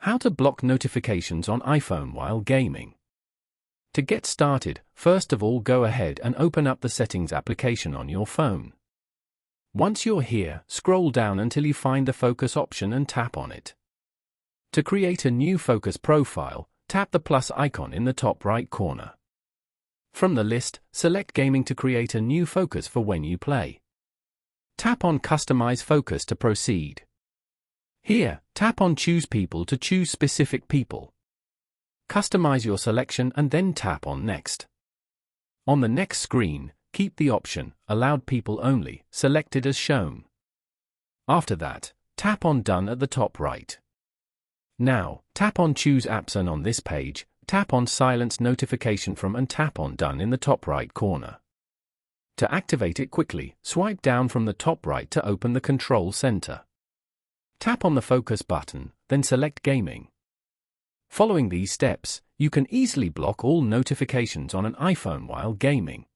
How to block notifications on iPhone while gaming. To get started, first of all go ahead and open up the Settings application on your phone. Once you're here, scroll down until you find the Focus option and tap on it. To create a new Focus profile, tap the plus icon in the top right corner. From the list, select Gaming to create a new focus for when you play. Tap on Customize Focus to proceed. Here, tap on Choose People to choose specific people. Customize your selection and then tap on Next. On the next screen, keep the option Allowed People Only selected as shown. After that, tap on Done at the top right. Now, tap on Choose Apps and on this page, tap on Silence Notification From and tap on Done in the top right corner. To activate it quickly, swipe down from the top right to open the Control Center. Tap on the Focus button, then select Gaming. Following these steps, you can easily block all notifications on an iPhone while gaming.